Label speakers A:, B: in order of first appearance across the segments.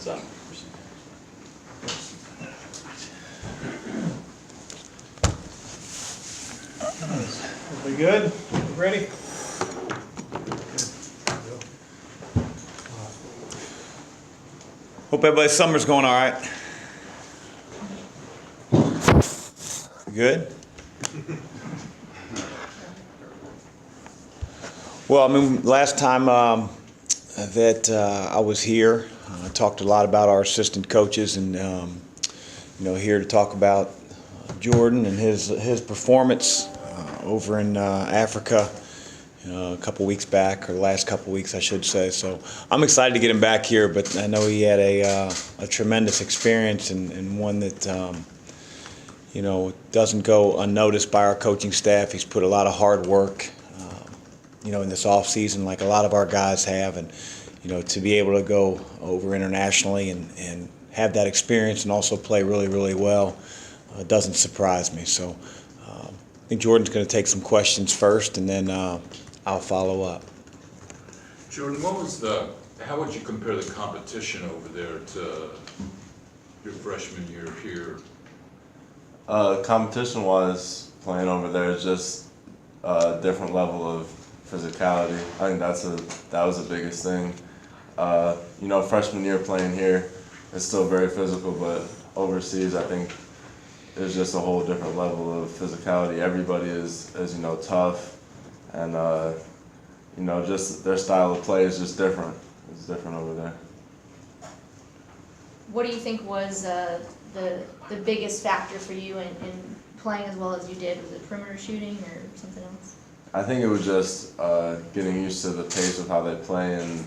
A: What's up?
B: We good? Ready?
C: Hope everybody's summer's going all right. Good? Well, I mean, last time that I was here, I talked a lot about our assistant coaches, and here to talk about Jordan and his performance over in Africa a couple weeks back, or the last couple weeks, I should say. So I'm excited to get him back here, but I know he had a tremendous experience, and one that doesn't go unnoticed by our coaching staff. He's put a lot of hard work in this off season, like a lot of our guys have, and to be able to go over internationally and have that experience and also play really, really well doesn't surprise me. So I think Jordan's going to take some questions first, and then I'll follow up.
D: Jordan, how would you compare the competition over there to your freshman year here?
E: Competition-wise, playing over there is just a different level of physicality. I think that was the biggest thing. Freshman year playing here, it's still very physical, but overseas, I think there's just a whole different level of physicality. Everybody is tough, and just their style of play is just different. It's different over there.
F: What do you think was the biggest factor for you in playing as well as you did? Was it perimeter shooting or something else?
E: I think it was just getting used to the pace of how they play, and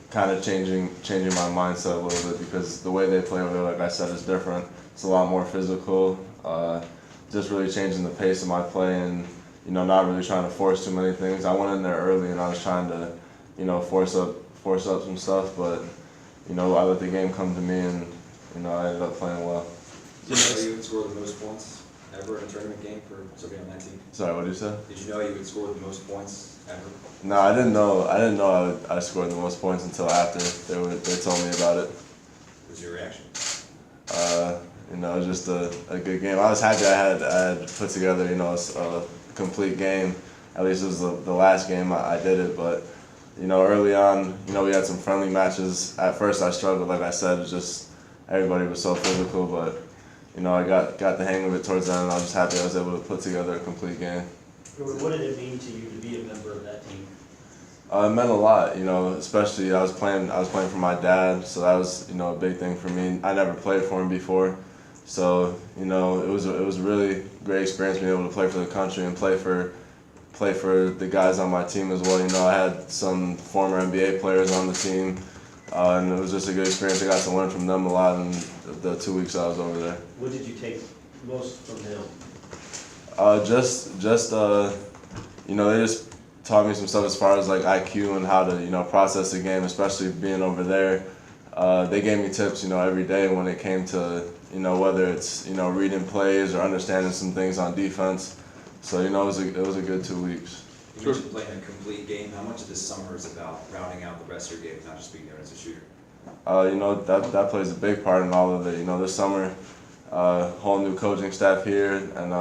E: kind of changing my mindset a little bit, because the way they play over there, like I said, is different. It's a lot more physical. Just really changing the pace of my play, and not really trying to force too many things. I went in there early and I was trying to force up some stuff, but I let the game come to me, and I ended up playing well.
G: Did you know you would score the most points ever in a tournament game for somebody on that team?
E: Sorry, what did you say?
G: Did you know you would score the most points ever?
E: No, I didn't know I scored the most points until after they told me about it.
G: What was your reaction?
E: It was just a good game. I was happy I had put together a complete game. At least it was the last game I did it, but early on, we had some friendly matches. At first I struggled, like I said, it was just everybody was so physical, but I got the hang of it towards the end, and I was just happy I was able to put together a complete game.
A: What did it mean to you to be a member of that team?
E: It meant a lot, especially I was playing for my dad, so that was a big thing for me. I never played for him before, so it was a really great experience being able to play for the country and play for the guys on my team as well. I had some former NBA players on the team, and it was just a good experience. I got to learn from them a lot in the 2 weeks I was over there.
A: What did you take most from them?
E: They just taught me some stuff as far as like IQ and how to process the game, especially being over there. They gave me tips every day when it came to whether it's reading plays or understanding some things on defense. So it was a good 2 weeks.
G: You mentioned playing a complete game. How much of this summer is about rounding out the rest of your game, not just being there as a shooter?
E: That plays a big part in all of it. This summer, whole new coaching staff here, and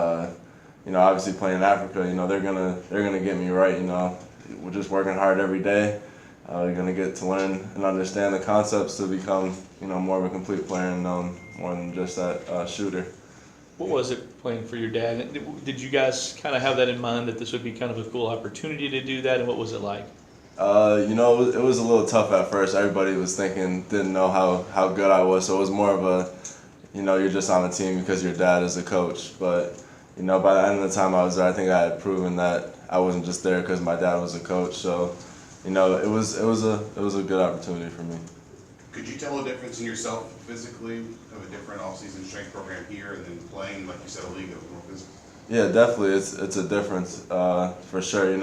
E: obviously playing in Africa. They're gonna get me right. We're just working hard every day. You're gonna get to learn and understand the concepts to become more of a complete player and more than just that shooter.
B: What was it playing for your dad? Did you guys kind of have that in mind, that this would be kind of a cool opportunity to do that, and what was it like?
E: It was a little tough at first. Everybody was didn't know how good I was, so it was more of a, you're just on the team because your dad is a coach. But, by the end of the time I was there, I think I had proven that I wasn't just there because my dad was a coach. So, it was a good opportunity for me.
H: Could you tell a difference in yourself physically of a different off-season strength program here and then playing, like you said, a league that was more physical?
E: Yeah, definitely. It's a difference for sure.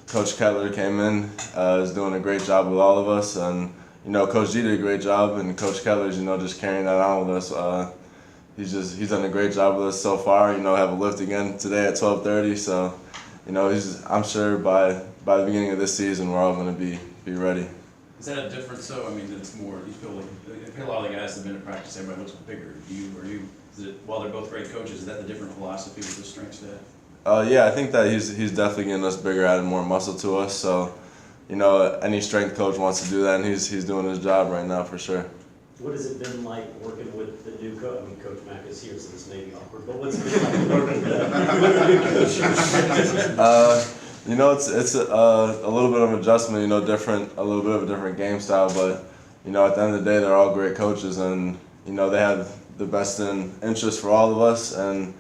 E: Coach Kettler came in, is doing a great job with all of us, and Coach G did a great job, and Coach Kettler's just carrying that on with us. He's done a great job with us so far. Have a lift again today at 12:30, so I'm sure by the beginning of this season we're all going to be ready.
I: Is that a difference though? I mean, it's more, you feel like, I feel a lot of the guys that have been in practice, everybody looks bigger. Is it, while they're both great coaches, is that the different philosophy with the strength staff?
E: Yeah, I think that he's definitely getting us bigger, adding more muscle to us. So, you know, any strength coach wants to do that, and he's doing his job right now for sure.
A: What has it been like working with the new coach? I mean, Coach Mack is here, so this may be awkward, but what's it been like working with the new coach?
E: You know, it's a little bit of an adjustment. You know, a little bit of a different game style, but you know, at the end of the day, they're all great coaches, and you know, they have the best interest for all of us, and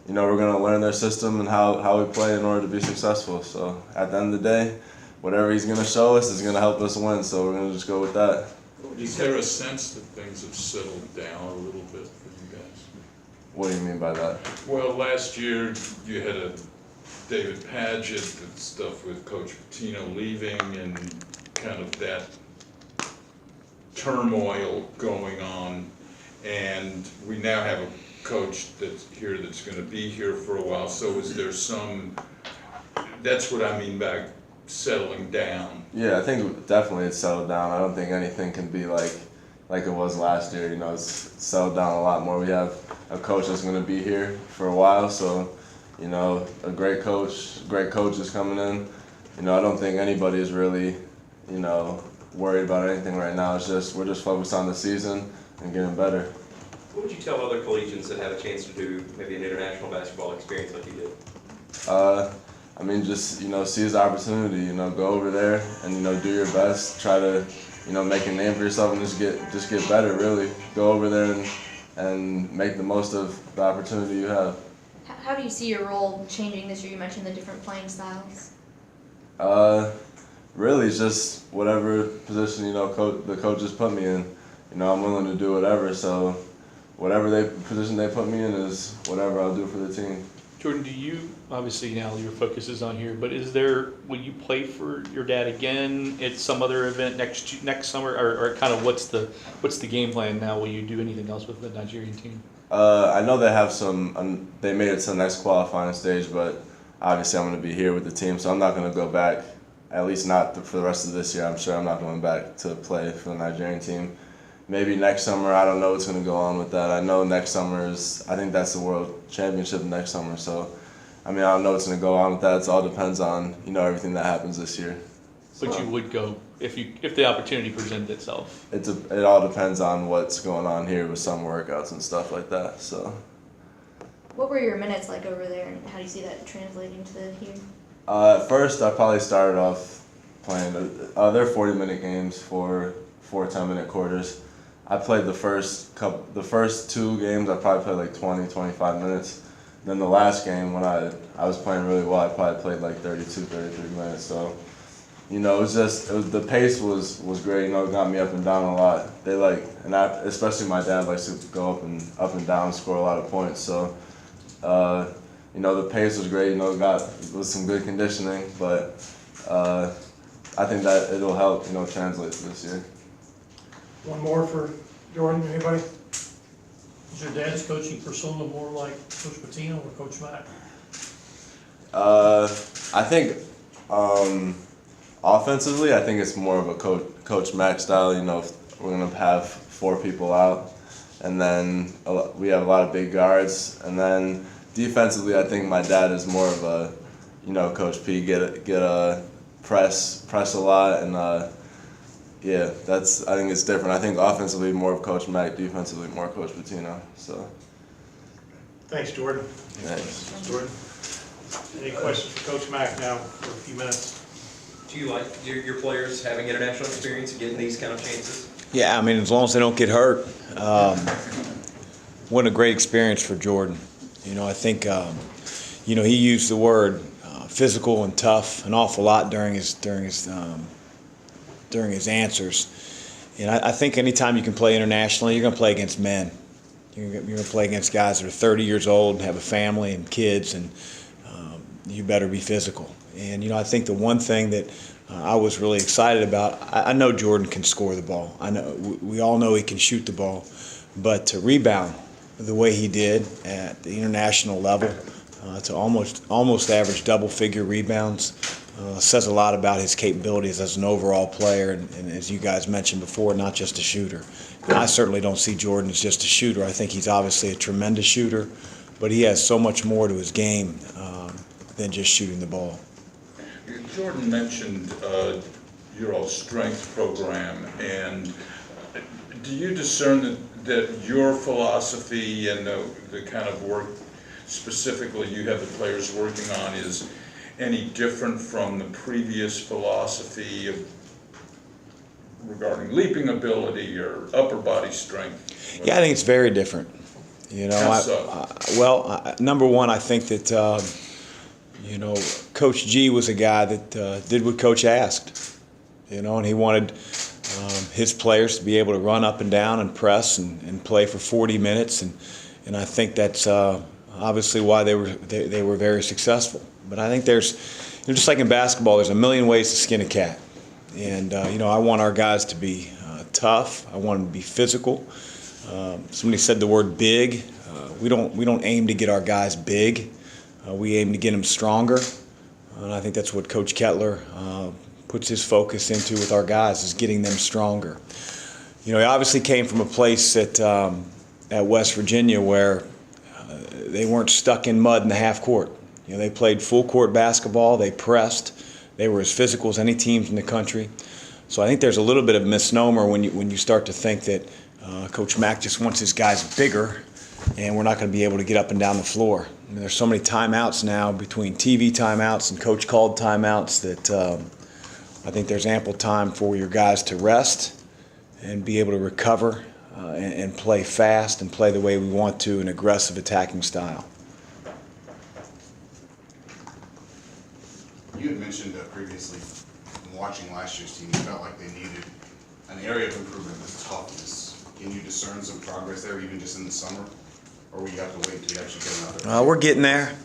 E: you know, we're gonna learn their system and how we play in order to be successful. So at the end of the day, whatever he's gonna show us is gonna help us win. So we're gonna just go with that.
D: Is there a sense that things have settled down a little bit for you guys?
E: What do you mean by that?
D: Well, last year you had a David Padgett and stuff with Coach Pitino leaving and kind of that turmoil going on. And we now have a coach that's here that's going to be here for a while. So is there that's what I mean by settling down.
E: Yeah, I think definitely it's settled down. I don't think anything can be like it was last year. You know, it's settled down a lot more. We have a coach that's going to be here for a while, so you know, great coach is coming in. You know, I don't think anybody is really, you know, worried about anything right now. It's just we're just focused on the season and getting better.
J: What would you tell other collegians that have a chance to do maybe an international basketball experience like you did?
E: I mean, just, you know, seize the opportunity, you know, go over there and, you know, do your best, try to, you know, make a name for yourself and just get better, really. Go over there and make the most of the opportunity you have.
F: How do you see your role changing this year? You mentioned the different playing styles.
E: Really, it's just whatever position, you know, the coaches put me in. You know, I'm willing to do whatever, so whatever position they put me in is whatever I'll do for the team.
B: Jordan, do you, obviously now your focus is on here, but will you play for your dad again at some other event next summer, or kind of what's the game plan now? Will you do anything else with the Nigerian team?
E: I know they have they made it to the next qualifying stage, but obviously I'm going to be here with the team, so I'm not going to go back, at least not for the rest of this year. I'm sure I'm not going back to play for the Nigerian team. Maybe next summer, I don't know what's going to go on with that. I know next summer I think that's the World Championship next summer, so I mean, I don't know what's going to go on with that. It all depends on, you know, everything that happens this year.
B: But you would go if the opportunity presented itself.
E: It all depends on what's going on here with some workouts and stuff like that. So.
F: What were your minutes like over there, and how do you see that translating to here?
E: At first, I probably started off playing. They're 40-minute games for 4 10-minute quarters. I played the first 2 games. I probably played like 20, 25 minutes. Then the last game, when I was playing really well, I probably played like 32, 33 minutes. So, you know, the pace was great. You know, it got me up and down a lot. Especially my dad likes to go up and down, score a lot of points. So, you know, the pace was great. You know, it was some good conditioning, but I think that it'll help, you know, translate to this year.
K: One more for Jordan, anybody? Is your dad's coaching persona more like Coach Pitino or Coach Mack?
E: I think offensively, I think it's more of a Coach Mack style. You know, we're going to have 4 people out, and then we have a lot of big guards. And then defensively, I think my dad is more of a, you know, Coach P, get a press a lot, and yeah, I think it's different. I think offensively more of Coach Mack, defensively more Coach Pitino. So.
K: Thanks, Jordan.
E: Thanks.
K: Jordan. Any questions for Coach Mack now for a few minutes?
J: Do you like your players having international experience and getting these kind of chances?
C: Yeah, I mean, as long as they don't get hurt. What a great experience for Jordan. You know, I think, you know, he used the word physical and tough an awful lot during his answers. And I think anytime you can play internationally, you're going to play against men. You're going to play against guys that are 30 years old and have a family and kids, and you better be physical. And, you know, I think the one thing that I was really excited about, I know Jordan can score the ball. I know we all know he can shoot the ball, but to rebound the way he did at the international level, to almost average double-figure rebounds, says a lot about his capabilities as an overall player, and as you guys mentioned before, not just a shooter. And I certainly don't see Jordan as just a shooter. I think he's obviously a tremendous shooter, but he has so much more to his game than just shooting the ball.
D: Jordan mentioned your all strength program, and do you discern that your philosophy and the kind of work specifically you have the players working on is any different from the previous philosophy regarding leaping ability or upper body strength?
C: Yeah, I think it's very different. You know,
D: How so?
C: Number one, I think that you know, Coach G was a guy that did what Coach asked. You know, and he wanted his players to be able to run up and down and press and play for 40 minutes, and I think that's obviously why they were very successful. But I think there's, you know, just like in basketball, there's a million ways to skin a cat. And, you know, I want our guys to be tough. I want them to be physical. Somebody said the word big. We don't aim to get our guys big. We aim to get them stronger. And I think that's what Coach Kettler puts his focus into with our guys, is getting them stronger. You know, he obviously came from a place at West Virginia where they weren't stuck in mud in the half court. You know, they played full court basketball, they pressed, they were as physical as any teams in the country. So I think there's a little bit of misnomer when you start to think that Coach Mack just wants his guys bigger and we're not going to be able to get up and down the floor. I mean, there's so many timeouts now, between TV timeouts and coach called timeouts, that I think there's ample time for your guys to rest and be able to recover and play fast and play the way we want to, an aggressive attacking style.
H: You had mentioned previously, in watching last year's team, you felt like they needed an area of improvement with toughness. Can you discern some progress there, even just in the summer? Or will you have to wait until you actually get another?
C: We're getting there.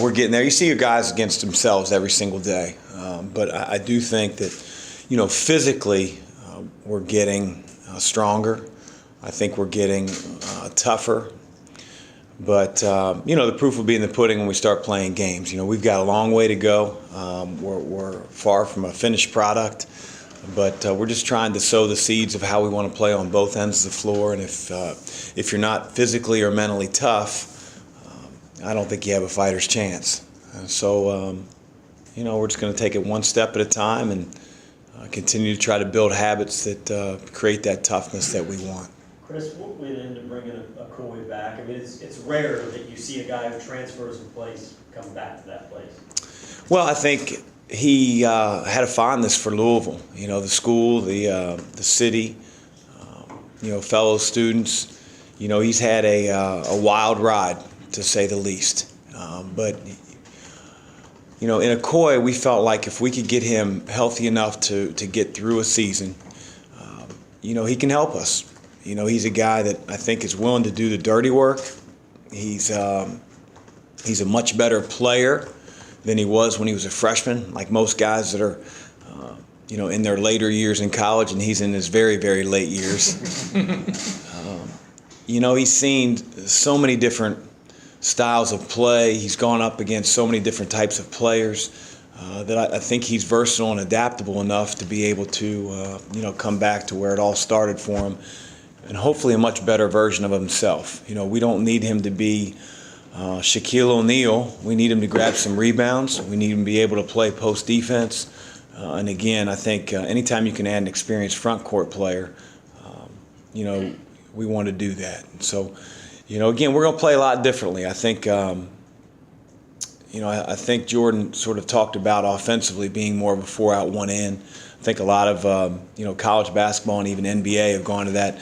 C: We're getting there. You see your guys against themselves every single day. But I do think that, you know, physically we're getting stronger. I think we're getting tougher. But, you know, the proof will be in the pudding when we start playing games. You know, we've got a long way to go. We're far from a finished product. But we're just trying to sow the seeds of how we want to play on both ends of the floor. And if you're not physically or mentally tough, I don't think you have a fighter's chance. So, you know, we're just going to take it one step at a time and continue to try to build habits that create that toughness that we want.
A: Chris, what went into bringing a Coy back? I mean, it's rare that you see a guy who transfers from place come back to that place.
C: Well, I think he had a fondness for Louisville. You know, the school, the city, you know, fellow students. You know, he's had a wild ride, to say the least. But, you know, in Coy, we felt like if we could get him healthy enough to get through a season, you know, he can help us. You know, he's a guy that I think is willing to do the dirty work. He's a much better player than he was when he was a freshman, like most guys that are, you know, in their later years in college, and he's in his very, very late years. You know, he's seen so many different styles of play. He's gone up against so many different types of players that I think he's versatile and adaptable enough to be able to, you know, come back to where it all started for him, and hopefully a much better version of himself. You know, we don't need him to be Shaquille O'Neal. We need him to grab some rebounds. We need him to be able to play post defense. And again, I think anytime you can add an experienced front court player, you know, we want to do that. And so, you know, again, we're going to play a lot differently. I think, you know, I think Jordan sort of talked about offensively being more of a 4-out, 1-in. I think a lot of, you know, college basketball and even NBA have gone to that,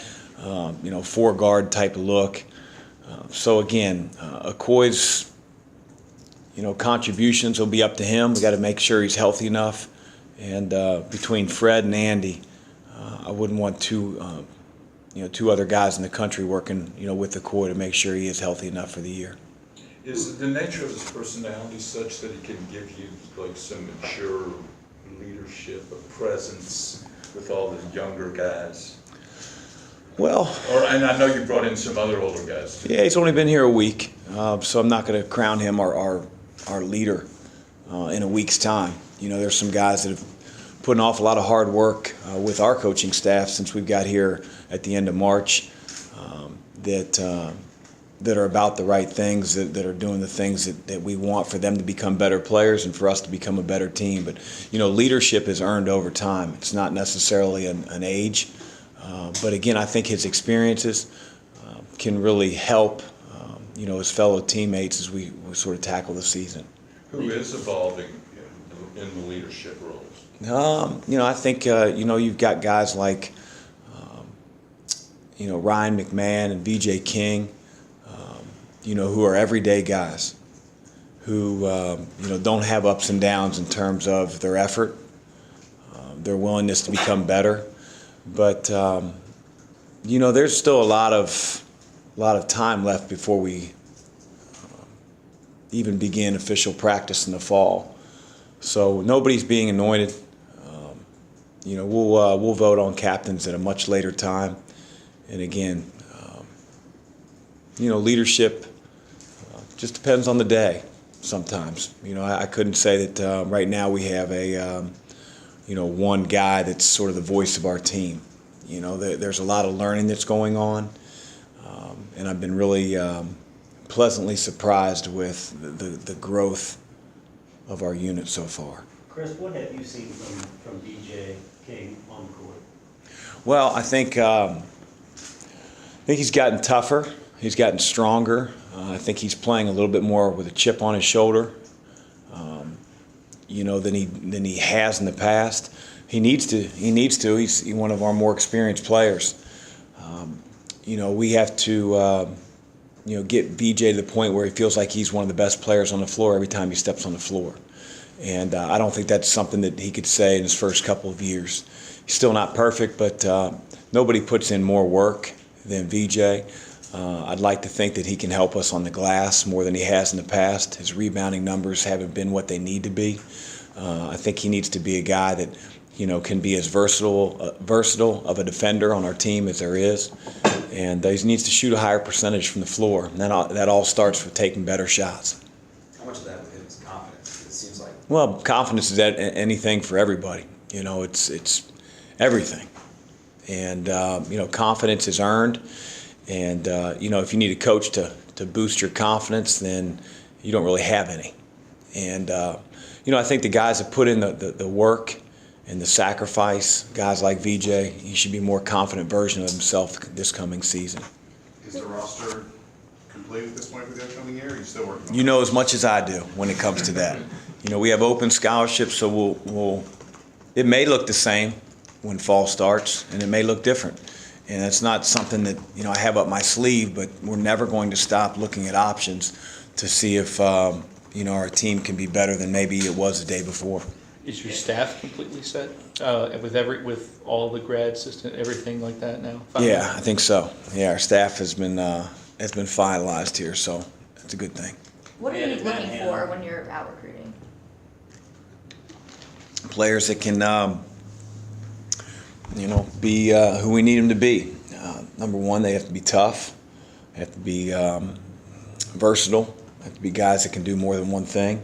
C: you know, 4-guard type of look. So again, Okoye's, you know, contributions will be up to him. We got to make sure he's healthy enough. And between Fred and Andy, I wouldn't want two other guys in the country working, you know, with Okoye to make sure he is healthy enough for the year.
D: Is the nature of his personality such that he can give you like some mature leadership, a presence with all the younger guys?
C: Well,
D: and I know you brought in some other older guys too.
C: Yeah, he's only been here a week, so I'm not going to crown him our leader in a week's time. There's some guys that have put an awful lot of hard work with our coaching staff since we've got here at the end of March that are about the right things, that are doing the things that we want for them to become better players and for us to become a better team. But, leadership is earned over time. It's not necessarily an age. But again, I think his experiences can really help, his fellow teammates as we sort of tackle the season.
D: Who is evolving in the leadership roles?
C: I think, you've got guys like, Ryan McMahon and VJ King, who are everyday guys who, don't have ups and downs in terms of their effort, their willingness to become better. But, there's still a lot of time left before we even begin official practice in the fall. So nobody's being anointed. We'll vote on captains at a much later time. And again, leadership just depends on the day sometimes. I couldn't say that right now we have a, one guy that's sort of the voice of our team. There's a lot of learning that's going on. And I've been really pleasantly surprised with the growth of our unit so far.
A: Chris, what have you seen from DJ King on the court?
C: Well, I think he's gotten tougher. He's gotten stronger. I think he's playing a little bit more with a chip on his shoulder, than he has in the past. He needs to. He's one of our more experienced players. We have to, get VJ to the point where he feels like he's one of the best players on the floor every time he steps on the floor. And I don't think that's something that he could say in his first couple of years. He's still not perfect, but nobody puts in more work than VJ. I'd like to think that he can help us on the glass more than he has in the past. His rebounding numbers haven't been what they need to be. I think he needs to be a guy that, can be as versatile of a defender on our team as there is. And he needs to shoot a higher percentage from the floor. And that all starts with taking better shots.
G: How much of that with him is confidence? It seems like.
C: Well, confidence is anything for everybody. It's everything. And, confidence is earned. And, if you need a coach to boost your confidence, then you don't really have any. And, I think the guys that put in the work and the sacrifice, guys like VJ, he should be a more confident version of himself this coming season.
H: Is the roster complete at this point for the upcoming year, or are you still working on it?
C: You know as much as I do when it comes to that. We have open scholarships, so it may look the same when fall starts, and it may look different. And it's not something that, I have up my sleeve, but we're never going to stop looking at options to see if, our team can be better than maybe it was the day before.
B: Is your staff completely set with all the grad assistant, everything like that now?
C: Yeah, I think so. Yeah, our staff has been finalized here, so it's a good thing.
F: What are you looking for when you're out recruiting?
C: Players that can, be who we need them to be. Number one, they have to be tough. They have to be versatile. They have to be guys that can do more than one thing,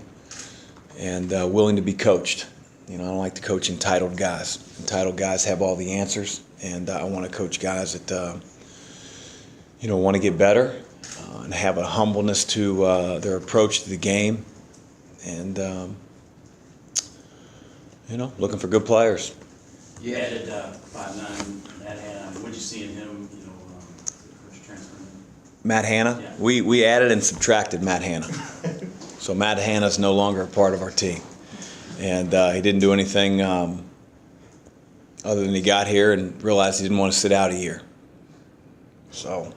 C: and willing to be coached. I don't like to coach entitled guys. Entitled guys have all the answers, and I want to coach guys that want to get better and have a humbleness to their approach to the game, and looking for good players.
I: You added 5'9", Matt Hanna. What'd you see in him? Coach transfer.
C: Matt Hanna?
I: Yeah.
C: We added and subtracted Matt Hanna. So Matt Hanna's no longer a part of our team. And he didn't do anything other than he got here and realized he didn't want to sit out a year. So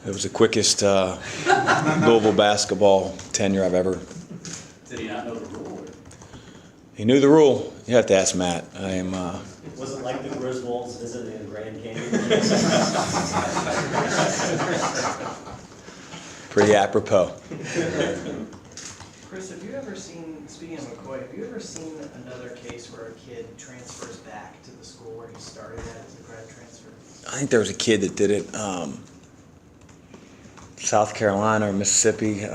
C: it was the quickest Louisville basketball tenure I've ever.
I: Did he not know the rule?
C: He knew the rule. You have to ask Matt.
A: Was it like the Griswolds visiting Grand Canyon?
C: Pretty apropos.
L: Chris, have you ever seen, speaking of McCoy, have you ever seen another case where a kid transfers back to the school where he started at as a grad transfer?
C: I think there was a kid that did it, South Carolina or Mississippi,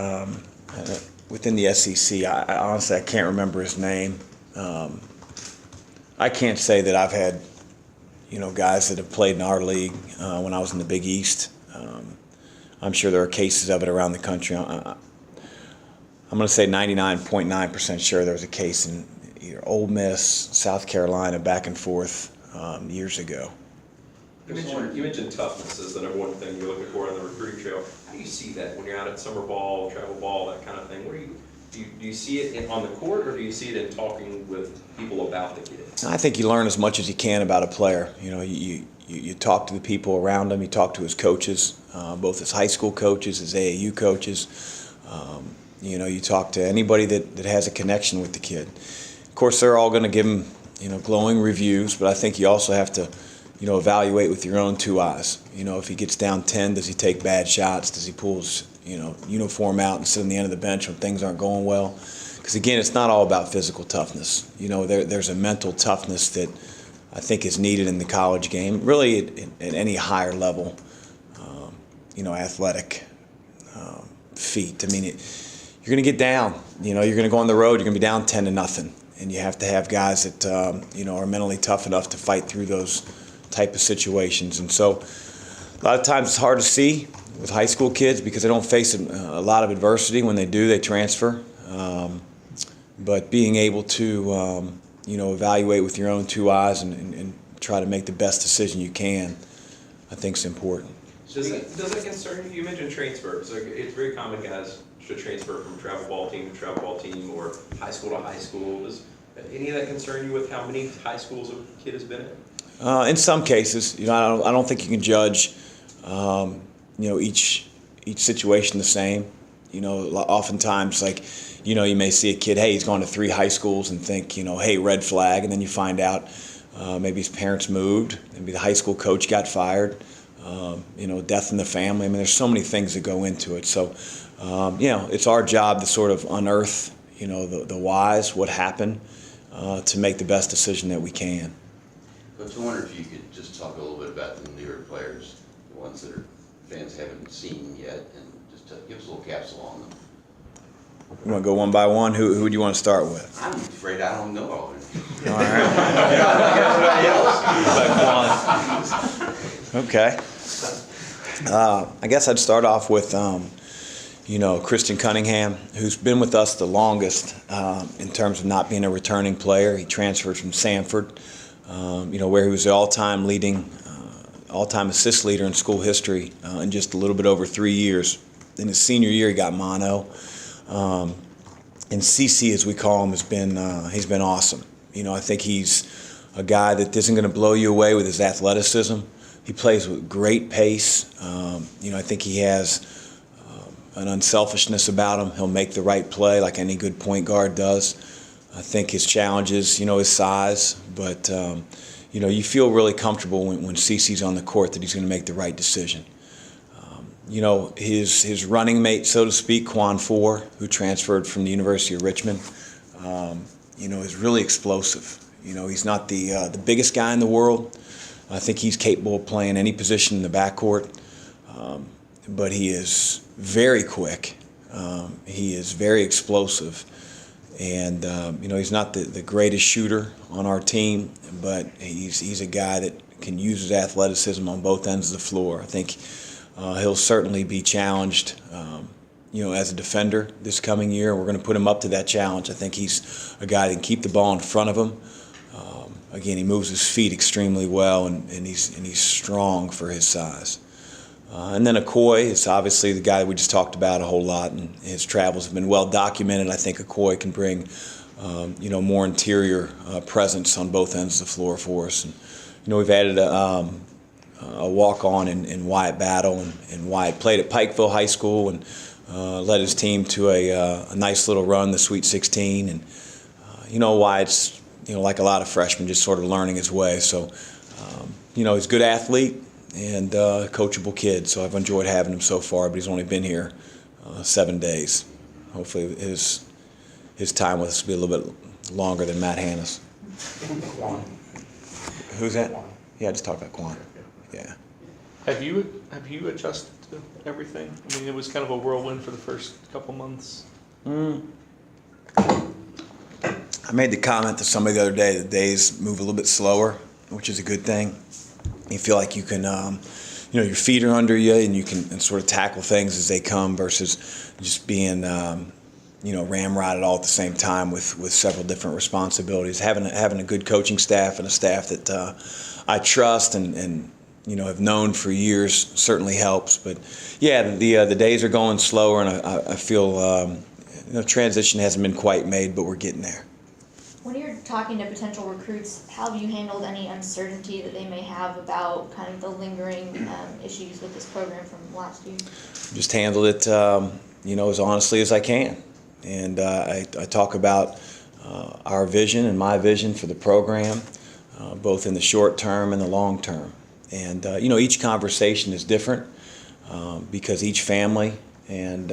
C: within the SEC. I honestly can't remember his name. I can't say that I've had, guys that have played in our league when I was in the Big East. I'm sure there are cases of it around the country. I'm going to say 99.9% sure there was a case in either Ole Miss, South Carolina, back and forth years ago.
J: You mentioned toughness as the number one thing you're looking for on the recruiting trail. How do you see that when you're out at summer ball, travel ball, that kind of thing? Do you see it on the court, or do you see it in talking with people about the kid?
C: I think you learn as much as you can about a player. You talk to the people around him. You talk to his coaches, both his high school coaches, his AAU coaches. You talk to anybody that has a connection with the kid. Of course, they're all going to give him, glowing reviews, but I think you also have to, evaluate with your own two eyes. If he gets down 10, does he take bad shots? Does he pull his, uniform out and sit on the end of the bench when things aren't going well? Because again, it's not all about physical toughness. There's a mental toughness that I think is needed in the college game, really at any higher level, athletic feat. I mean, you're going to get down. You're going to go on the road. You're going to be down 10-0, and you have to have guys that are mentally tough enough to fight through those type of situations. And so, a lot of times it's hard to see with high school kids because they don't face a lot of adversity. When they do, they transfer. But being able to, evaluate with your own two eyes and try to make the best decision you can, I think is important.
J: Does that concern you? You mentioned transfer. So it's very common guys should transfer from travel ball team to travel ball team or high school to high school. Does any of that concern you with how many high schools a kid has been in?
C: In some cases, I don't think you can judge, each situation the same. Oftentimes, you may see a kid, hey, he's gone to 3 high schools and think, hey, red flag, and then you find out maybe his parents moved, maybe the high school coach got fired, death in the family. I mean, there's so many things that go into it. So, it's our job to sort of unearth, the whys, what happened, to make the best decision that we can.
M: Coach, I wonder if you could just talk a little bit about the newer players, the ones that fans haven't seen yet, and just give us a little capsule on them.
C: You want to go one by one? Who would you want to start with?
M: I'm afraid I don't know all of them.
C: All right. Okay. I guess I'd start off with, Christian Cunningham, who's been with us the longest in terms of not being a returning player. He transferred from Sanford, where he was the all-time assist leader in school history in just a little bit over 3 years. In his senior year, he got mono. And CC, as we call him, he's been awesome. I think he's a guy that isn't going to blow you away with his athleticism. He plays with great pace. I think he has an unselfishness about him. He'll make the right play like any good point guard does. I think his challenge is, his size, but you feel really comfortable when CC's on the court that he's going to make the right decision. His running mate, so to speak, Quan Four, who transferred from the University of Richmond, is really explosive. He's not the biggest guy in the world. I think he's capable of playing any position in the backcourt, but he is very quick. He is very explosive. And, he's not the greatest shooter on our team, but he's a guy that can use his athleticism on both ends of the floor. I think he'll certainly be challenged, as a defender this coming year. We're going to put him up to that challenge. I think he's a guy that can keep the ball in front of him. Again, he moves his feet extremely well, and he's strong for his size. And then Okoye is obviously the guy that we just talked about a whole lot, and his travels have been well documented. I think Okoye can bring, more interior presence on both ends of the floor for us. And, we've added a walk-on in Wyatt Battle, and Wyatt played at Pikeville High School and led his team to a nice little run, the Sweet 16. And, Wyatt's, like a lot of freshmen, just sort of learning his way. So, he's a good athlete and coachable kid, so I've enjoyed having him so far, but he's only been here 7 days. Hopefully his time with us will be a little bit longer than Matt Hanna's. Who's that? Yeah, I just talked about Quan. Yeah.
B: Have you adjusted to everything? I mean, it was kind of a whirlwind for the first couple months.
C: I made the comment to somebody the other day that days move a little bit slower, which is a good thing. You feel like you can, your feet are under you and you can sort of tackle things as they come versus just being, ramrodded all at the same time with several different responsibilities. Having a good coaching staff and a staff that I trust and have known for years certainly helps. But yeah, the days are going slower, and I feel transition hasn't been quite made, but we're getting there.
F: When you're talking to potential recruits, how have you handled any uncertainty that they may have about kind of the lingering issues with this program from last year?
C: Just handled it, as honestly as I can. And I talk about our vision and my vision for the program, both in the short term and the long term. And, each conversation is different because each family and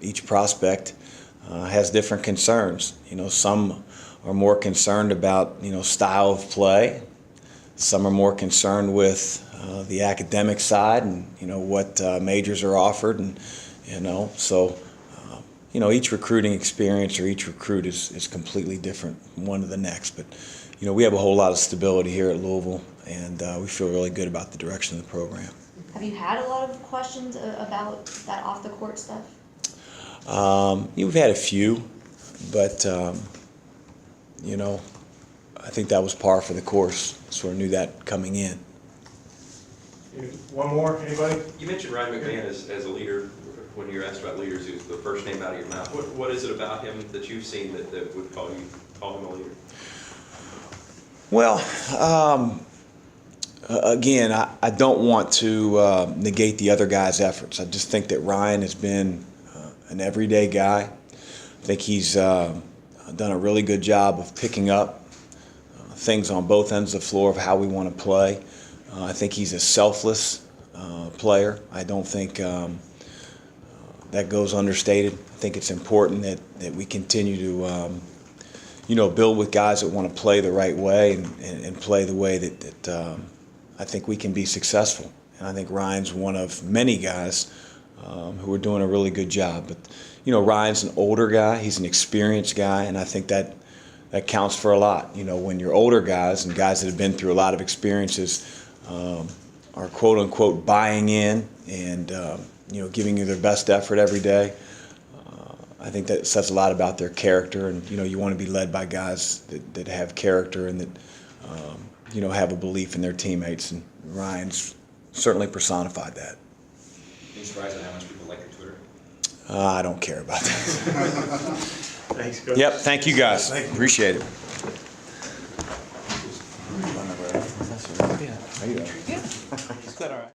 C: each prospect has different concerns. Some are more concerned about, style of play. Some are more concerned with the academic side and, what majors are offered. And, so, each recruiting experience or each recruit is completely different one to the next. But, we have a whole lot of stability here at Louisville, and we feel really good about the direction of the program.
F: Have you had a lot of questions about that off-the-court stuff?
C: We've had a few, but, I think that was par for the course. Sort of knew that coming in.
K: One more, anybody?
J: You mentioned Ryan McMahon as a leader. When you're asked about leaders, who's the first name out of your mouth? What is it about him that you've seen that would call him a leader?
C: Well, again, I don't want to negate the other guys' efforts. I just think that Ryan has been an everyday guy. I think he's done a really good job of picking up things on both ends of the floor of how we want to play. I think he's a selfless player. I don't think that goes understated. I think it's important that we continue to build with guys that want to play the right way and play the way that I think we can be successful. And I think Ryan's one of many guys who are doing a really good job. But, Ryan's an older guy. He's an experienced guy, and I think that counts for a lot. When you're older guys and guys that have been through a lot of experiences are quote-unquote buying in and, giving you their best effort every day, I think that says a lot about their character. And, you want to be led by guys that have character and that, have a belief in their teammates. And Ryan's certainly personified that.
G: Are you surprised at how much people like your Twitter?
C: I don't care about that.
K: Thanks, Coach.
C: Yep, thank you guys. Appreciate it.
B: Yeah.
C: How you doing?
B: Is that all right?